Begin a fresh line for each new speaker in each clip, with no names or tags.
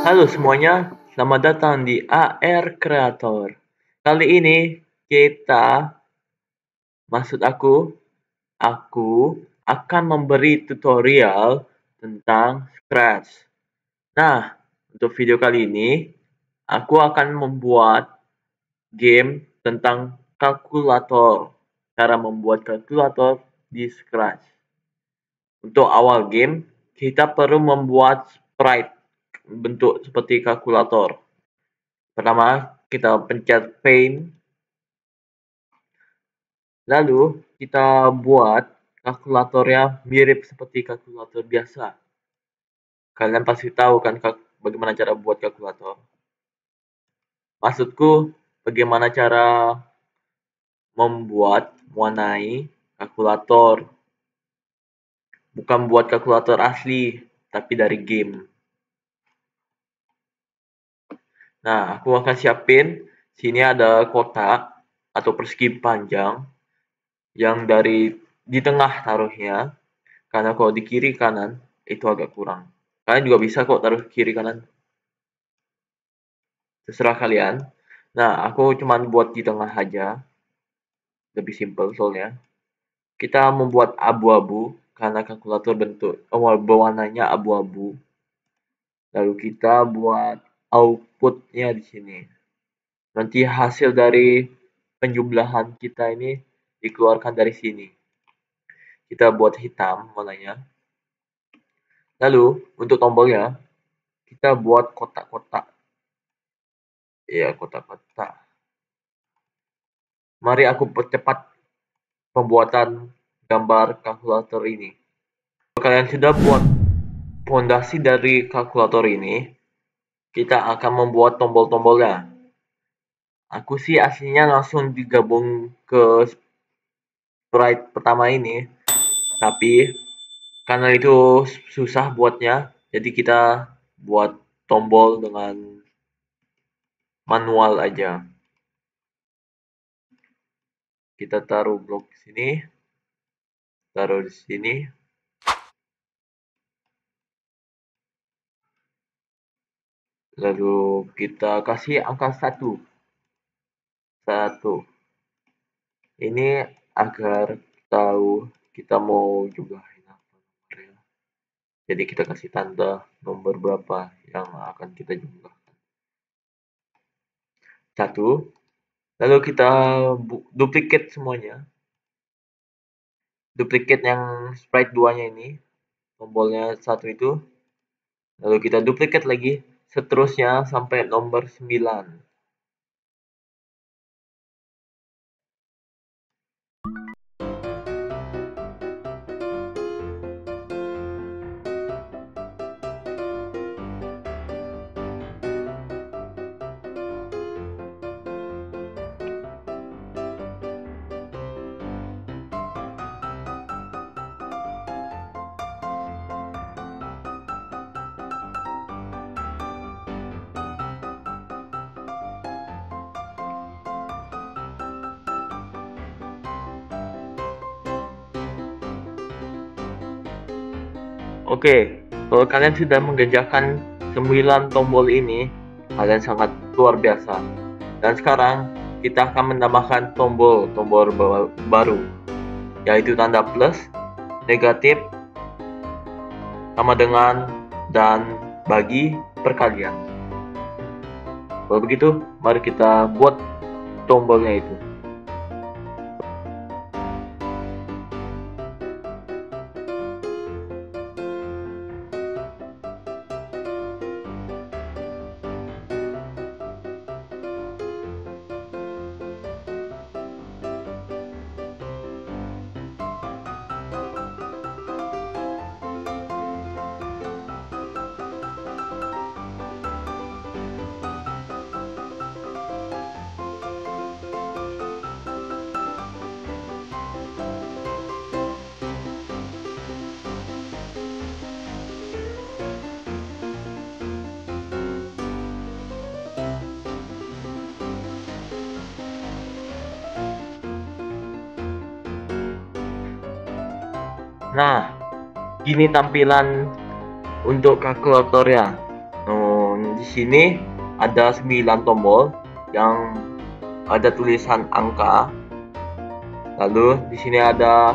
Halo semuanya, selamat datang di AR Creator. Kali ini aku akan memberi tutorial tentang Scratch. Nah, untuk video kali ini, aku akan membuat game tentang kalkulator. Cara membuat kalkulator di Scratch. Untuk awal game, kita perlu membuat sprite bentuk seperti kalkulator. Pertama, kita pencet paint, lalu kita buat kalkulatornya mirip seperti kalkulator biasa. Kalian pasti tahu kan bagaimana cara buat kalkulator. Maksudku, bagaimana cara mewarnai kalkulator. Bukan buat kalkulator asli, tapi dari game. Nah, aku akan siapin, sini ada kotak atau persegi panjang yang di tengah taruhnya, karena kalau di kiri kanan itu agak kurang. Kalian juga bisa kok taruh kiri kanan, terserah kalian. Nah, aku cuman buat di tengah aja, lebih simple soalnya. Kita membuat abu-abu karena kalkulator berwarnanya abu-abu. Lalu kita buat outputnya di sini. Nanti hasil dari penjumlahan kita ini dikeluarkan dari sini. Kita buat hitam warnanya. Lalu untuk tombolnya kita buat kotak-kotak. Ya, kotak-kotak. Mari aku percepat pembuatan gambar kalkulator ini. Kalau kalian sudah buat fondasi dari kalkulator ini, kita akan membuat tombol-tombolnya. Aku sih aslinya langsung digabung ke sprite pertama ini, tapi karena itu susah buatnya, jadi kita buat tombol dengan manual aja. Kita taruh blok di sini, taruh di sini. Lalu kita kasih angka 1. Ini agar tahu kita mau jumlahin apa nomornya. Jadi kita kasih tanda nomor berapa yang akan kita jumlahkan. 1. Lalu kita duplicate semuanya. Duplicate yang sprite 2-nya ini, tombolnya 1 itu. Lalu kita duplicate lagi, seterusnya sampai nomor 9. Oke, kalau kalian sudah mengerjakan 9 tombol ini, kalian sangat luar biasa. Dan sekarang kita akan menambahkan tombol baru, yaitu tanda plus, negatif, sama dengan, dan bagi, perkalian. Kalau begitu, mari kita buat tombolnya itu. Nah, gini tampilan untuk kalkulatornya. di sini ada 9 tombol yang ada tulisan angka. Lalu di sini ada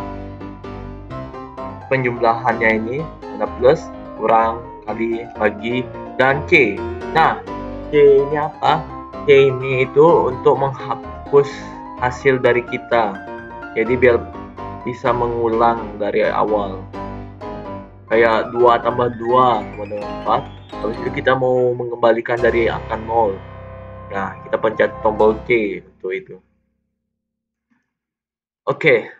penjumlahannya, ini ada plus, kurang, kali, bagi, dan C. Nah, C ini apa? C ini itu untuk menghapus hasil dari kita. Jadi biar bisa mengulang dari awal. Kayak 2 tambah 2 sama dengan 4. Habis itu kita mau mengembalikan dari angka 0. Nah, kita pencet tombol C untuk itu. Oke,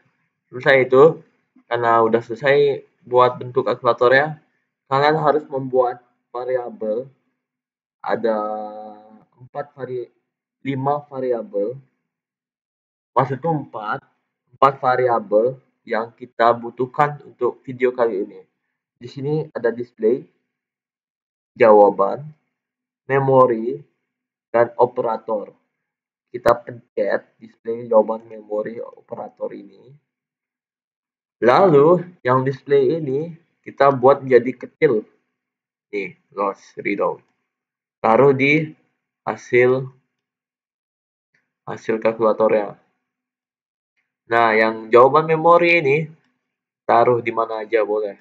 selesai itu. Karena udah selesai buat bentuk kalkulatornya, kalian harus membuat variabel. Ada 5 variabel. Maksudnya 4 variabel yang kita butuhkan untuk video kali ini. Di sini ada display, jawaban, memori, dan operator. Kita pencet display, jawaban, memori, operator ini. Lalu yang display ini kita buat menjadi kecil. Nih, loss readout. Taruh di hasil kalkulatornya. Nah, yang jawaban memori ini taruh di mana aja boleh.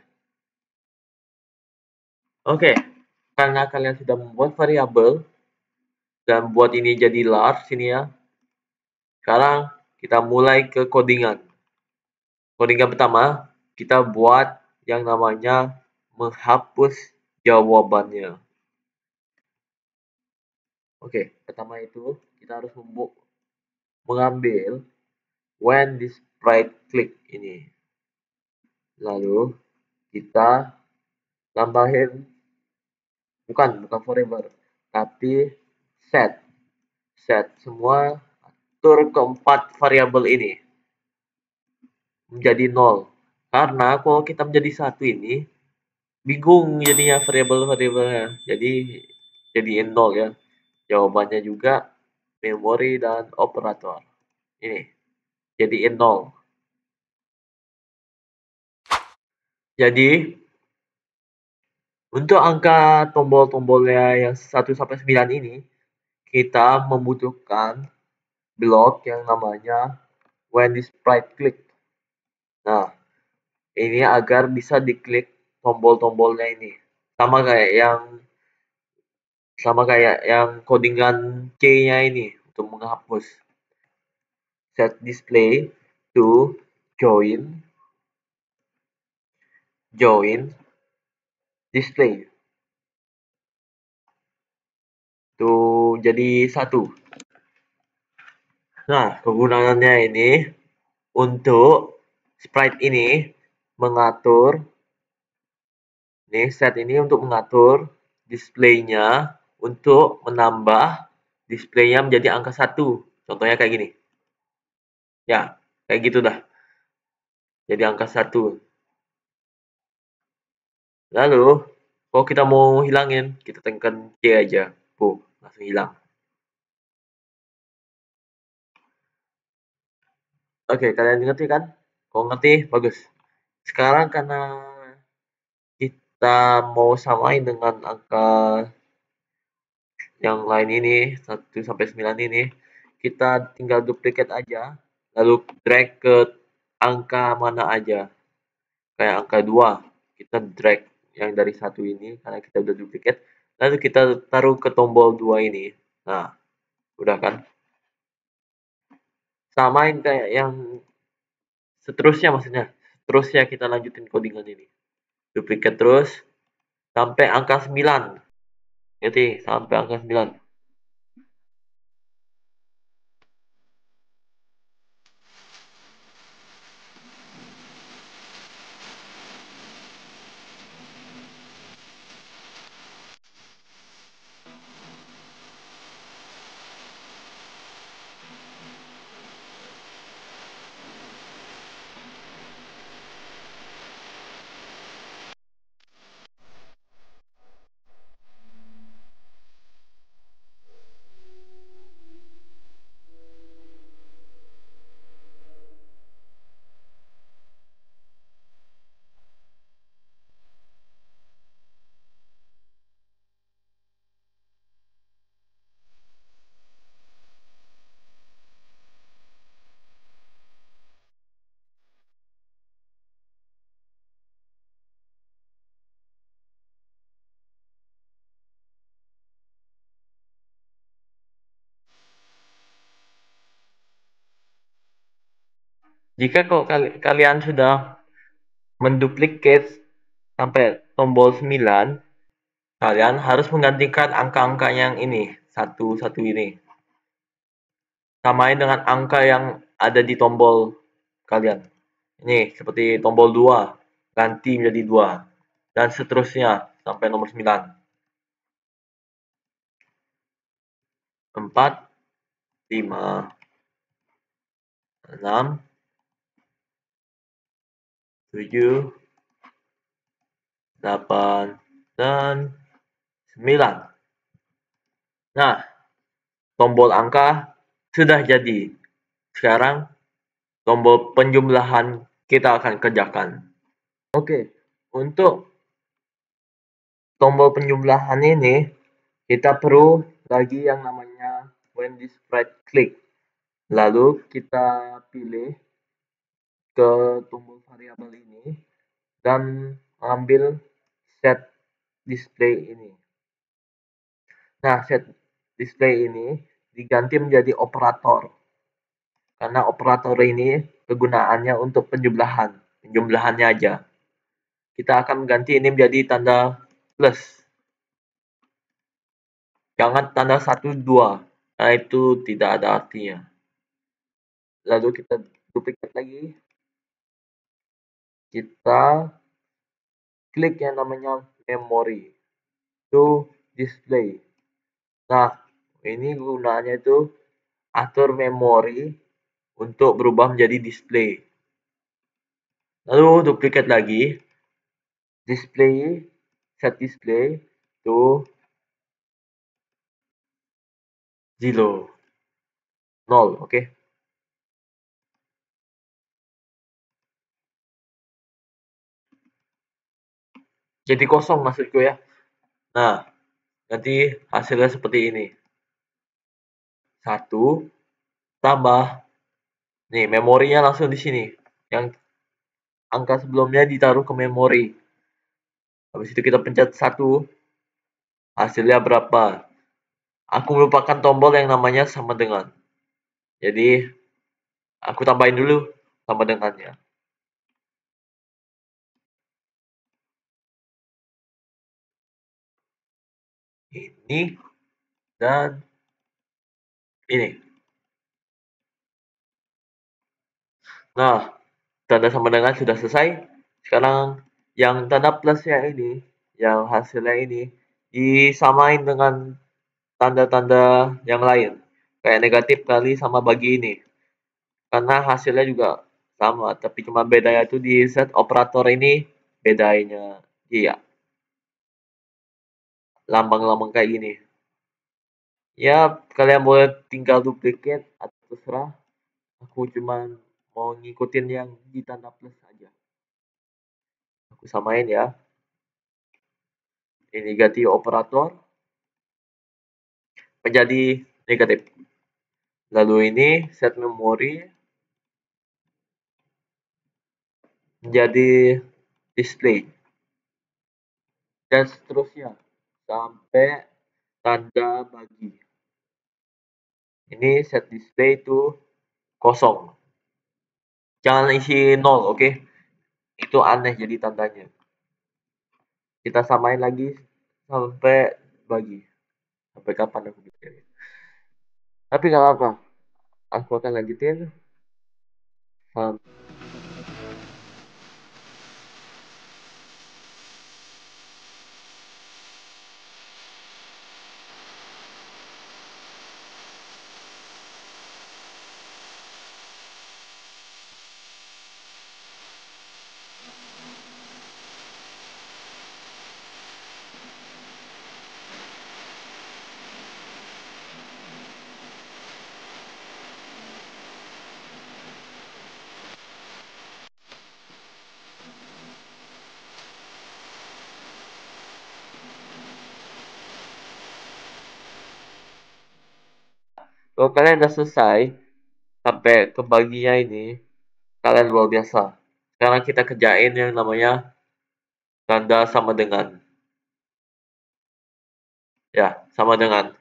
Oke, karena kalian sudah membuat variabel dan buat ini jadi large ini ya. Sekarang kita mulai ke codingan. Codingan pertama, kita buat yang namanya menghapus jawabannya. Oke, pertama itu kita harus mengambil when this right click ini. Lalu kita tambahin bukan forever, tapi set semua, atur keempat variabel ini menjadi 0. Karena kalau kita menjadi 1 ini bingung jadinya variabel-variabelnya. Jadi jadiin 0 ya. Jawabannya juga, memori, dan operator. Ini jadiin 0. Jadi untuk angka tombol-tombolnya yang 1 sampai 9 ini, kita membutuhkan blok yang namanya when this right click. Nah, ini agar bisa diklik tombol-tombolnya ini. Sama kayak yang codingan C-nya ini untuk menghapus. Set display to join display. Tuh jadi 1. Nah, kegunaannya ini untuk sprite ini mengatur, nih set ini untuk mengatur displaynya untuk menambah displaynya menjadi angka 1. Contohnya kayak gini. Ya, kayak gitu dah. Jadi angka 1. Lalu, kalau kita mau hilangin, kita tekan C aja. Langsung hilang. Oke, kalian ngerti kan? Kalau ngerti, bagus. Sekarang karena kita mau samain dengan angka yang lain ini, 1 sampai 9 ini, kita tinggal duplicate aja, lalu drag ke angka mana aja. Kayak angka 2, kita drag yang dari 1 ini, karena kita udah duplicate, lalu kita taruh ke tombol 2 ini. Nah, udah kan? Samain kayak yang seterusnya maksudnya. Terusnya kita lanjutin codingan ini. Duplicate terus sampai angka 9. Jadi sampai angka 9. Jika kalian sudah menduplikat sampai tombol 9, kalian harus menggantikan angka-angka yang ini, satu ini. Samain dengan angka yang ada di tombol kalian. Ini seperti tombol 2, ganti menjadi 2. Dan seterusnya sampai nomor 9. 4, 5, 6, 7, 8, dan 9. Nah, tombol angka sudah jadi. Sekarang tombol penjumlahan kita akan kerjakan. Oke, untuk tombol penjumlahan ini kita perlu lagi yang namanya when this right click. Lalu kita pilih ke tombol variabel ini dan ambil set display ini. Nah, set display ini diganti menjadi operator. Karena operator ini kegunaannya untuk penjumlahannya aja. Kita akan mengganti ini menjadi tanda plus. Jangan tanda 1, 2. Nah, itu tidak ada artinya. Lalu kita duplikat lagi. Kita klik yang namanya memory to display. Nah, ini gunanya itu atur memori untuk berubah menjadi display. Lalu duplikat lagi, display, set display to 0, 0, oke. Jadi kosong maksudku ya. Nah, nanti hasilnya seperti ini. 1 tambah, nih memorinya langsung di sini. Yang angka sebelumnya ditaruh ke memori. Habis itu kita pencet 1, hasilnya berapa? Aku melupakan tombol yang namanya sama dengan. Jadi, aku tambahin dulu sama dengannya. Ini dan ini. Nah, tanda sama dengan sudah selesai. Sekarang yang tanda plusnya ini, yang hasilnya ini, disamain dengan tanda-tanda yang lain. Kayak negatif kali sama bagi ini. Karena hasilnya juga sama, tapi cuma bedanya itu di set operator ini bedanya iya, lambang-lambang kayak gini. Ya, kalian boleh tinggal duplikat atau terserah. Aku cuma mau ngikutin yang di tanda plus aja. Aku samain ya. Ini ganti operator menjadi negatif. Lalu ini set memori menjadi display. Dan seterusnya sampai tanda bagi. Ini set display itu kosong. Jangan isi 0, oke? Itu aneh jadi tandanya. Kita samain lagi sampai bagi. Sampai kapan aku bikin. Tapi nggak apa-apa. Aku akan lanjutin. Kalau kalian udah selesai sampai ke baginya ini, kalian luar biasa. Sekarang kita kerjain yang namanya tanda sama dengan. Ya, sama dengan.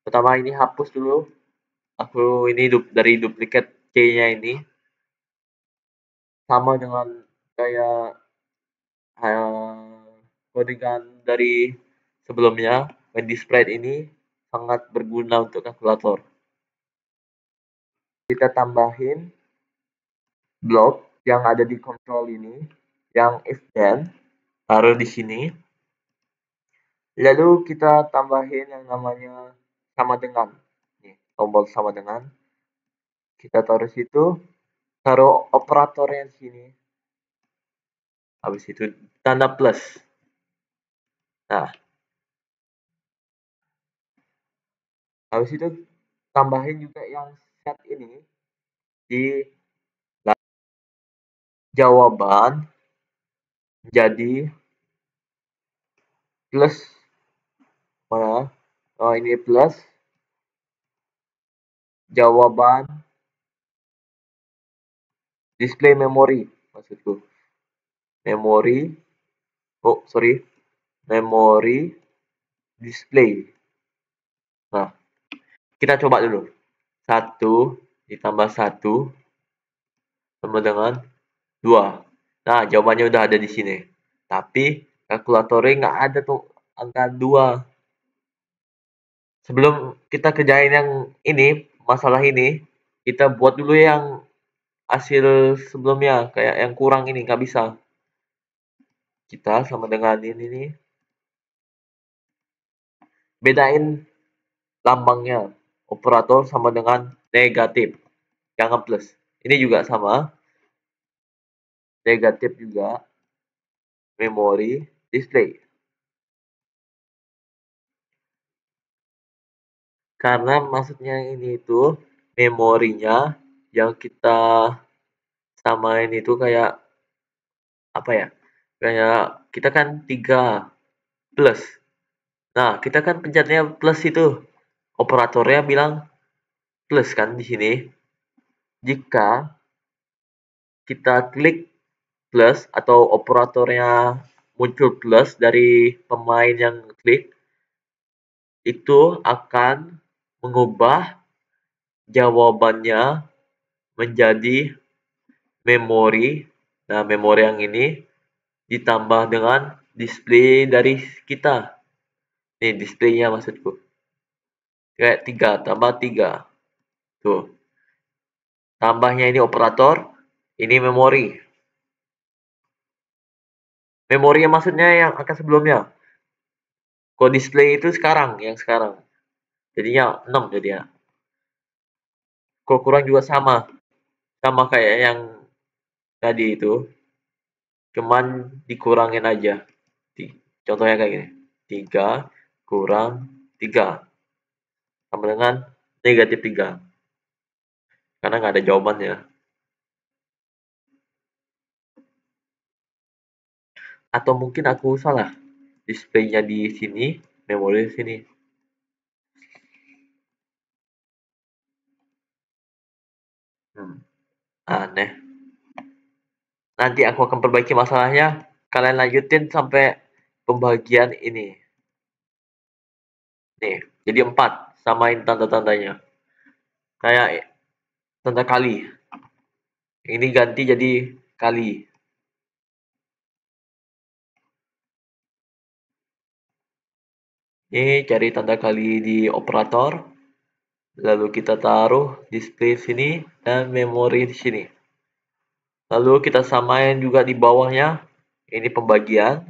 Pertama ini hapus dulu. Aku ini dari duplikat C-nya ini. sama dengan kayak codingan dari sebelumnya. Sprite ini sangat berguna untuk kalkulator. Kita tambahin blok yang ada di kontrol ini, yang if then, taruh di sini. Lalu kita tambahin yang namanya sama dengan. Nih, tombol sama dengan. Kita taruh situ, taruh operatornya di sini. Habis itu tanda plus. Nah, habis itu tambahin juga yang set ini di jawaban jadi plus mana? Oh, ini plus jawaban display memori maksudku. Memori. Oh, sorry. Memori display. Nah, kita coba dulu. 1 ditambah 1 sama dengan 2. Nah, jawabannya udah ada di sini. Tapi kalkulatornya nggak ada tuh angka 2. Sebelum kita kerjain yang ini, masalah ini, kita buat dulu yang hasil sebelumnya, kayak yang kurang ini, nggak bisa. Kita sama dengan ini nih, bedain lambangnya. Operator sama dengan negatif, jangan plus. Ini juga sama, negatif juga, memori, display. Karena maksudnya ini itu memorinya yang kita samain itu kayak apa ya? Kayak kita kan 3 plus. Nah, kita kan pencetnya plus itu. Operatornya bilang plus kan di sini. Jika kita klik plus atau operatornya muncul plus dari pemain yang klik, itu akan mengubah jawabannya menjadi memori. Nah, memori yang ini ditambah dengan display dari kita. Nih, displaynya maksudku. Kayak 3 tambah 3. Tuh. Tambahnya ini operator, ini memori. Memorinya maksudnya yang akan sebelumnya. Kalau display itu sekarang, yang sekarang. Jadinya 6 jadinya. Kalau kurang juga sama. Sama kayak yang tadi itu. Cuman dikurangin aja. Contohnya kayak gini. 3 kurang 3. Sama dengan negatif 3. Karena nggak ada jawabannya. Atau mungkin aku salah. Displaynya di sini, memori di sini. Aneh. Nanti aku akan perbaiki masalahnya. Kalian lanjutin sampai pembagian ini. Nih, jadi 4. Samain tanda-tandanya. Kayak tanda kali. Ini ganti jadi kali. Ini cari tanda kali di operator. Lalu kita taruh display sini dan memori di sini. Lalu kita samain juga di bawahnya. Ini pembagian.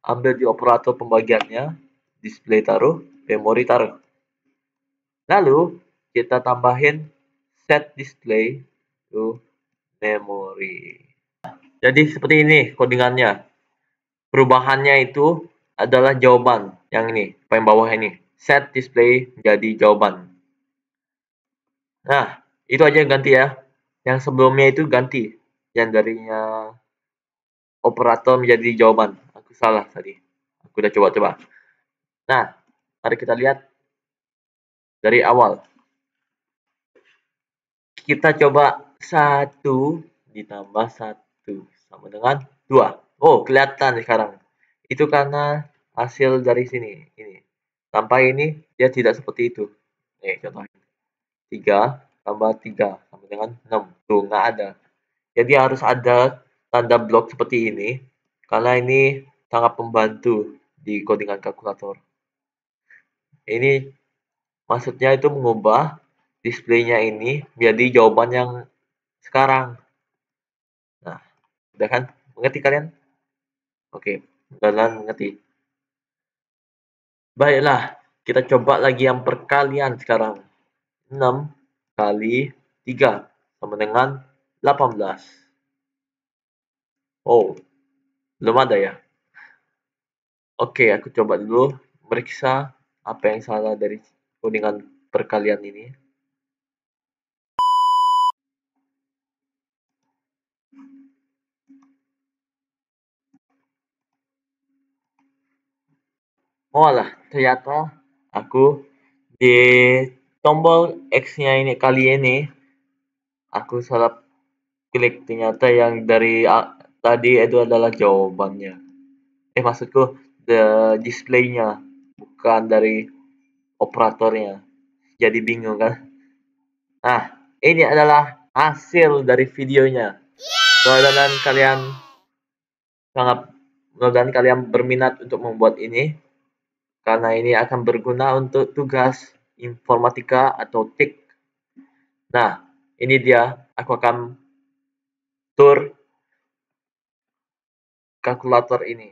Ambil di operator pembagiannya. Display taruh, memori taruh. Lalu kita tambahin set display to memory. Jadi seperti ini codingannya. Perubahannya itu adalah jawaban yang ini, paling bawah ini. Set display jadi jawaban. Nah, itu aja yang ganti ya. Yang sebelumnya itu ganti. Yang darinya operator menjadi jawaban. Aku salah tadi. Aku udah coba-coba. Nah, mari kita lihat dari awal. Kita coba 1 ditambah 1 sama dengan 2. Oh, kelihatan sekarang. Itu karena hasil dari sini. Ini. Tanpa ini, dia tidak seperti itu. Nih, contohnya. 3 tambah 3 sama dengan 6. Tuh, nggak ada. Jadi harus ada tanda blok seperti ini, karena ini sangat membantu di codingan kalkulator. Ini maksudnya itu mengubah displaynya ini menjadi jawaban yang sekarang. Nah, udah kan? Mengerti kalian? Oke, mudah-mudahan mengerti. Baiklah, kita coba lagi yang perkalian sekarang. 6 kali 3 sama dengan 18. Oh, belum ada ya? Oke, aku coba dulu meriksa apa yang salah dari codingan perkalian ini. Oh alah, ternyata aku di tombol X-nya ini kali ini aku salah klik, ternyata yang dari tadi itu adalah jawabannya. Maksudku the display-nya, bukan dari operatornya. Jadi bingung kan? Nah, ini adalah hasil dari videonya. Mudah-mudahan kalian sangat mudah-mudahan kalian berminat untuk membuat ini, karena ini akan berguna untuk tugas informatika atau TIK. Nah, ini dia, aku akan tur kalkulator ini.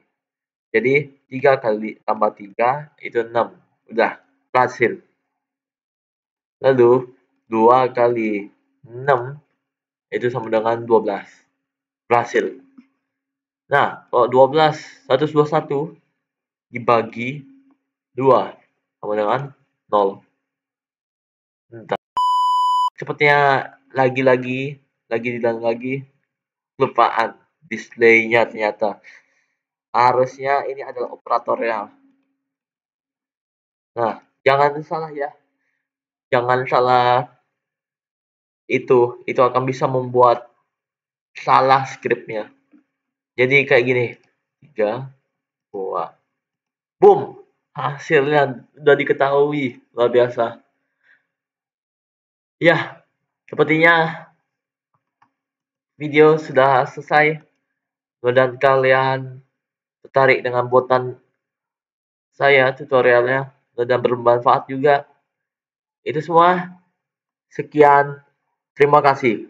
Jadi 3 kali tambah 3 itu 6. Udah, berhasil. Lalu 2 kali 6 itu sama dengan 12. Berhasil. Nah, kalau 12 121 dibagi 2 sama dengan 0. Entah. Sepertinya lagi dan lagi kelupaan displaynya ternyata. Harusnya ini adalah operatornya. Nah, jangan salah ya. Jangan salah itu akan bisa membuat salah skripnya. Jadi kayak gini. 3, 2, boom. Hasilnya udah diketahui. Luar biasa. Ya, sepertinya video sudah selesai. Mudah-mudahan kalian tertarik dengan buatan saya, tutorialnya, dan bermanfaat juga. Itu semua. Sekian. Terima kasih.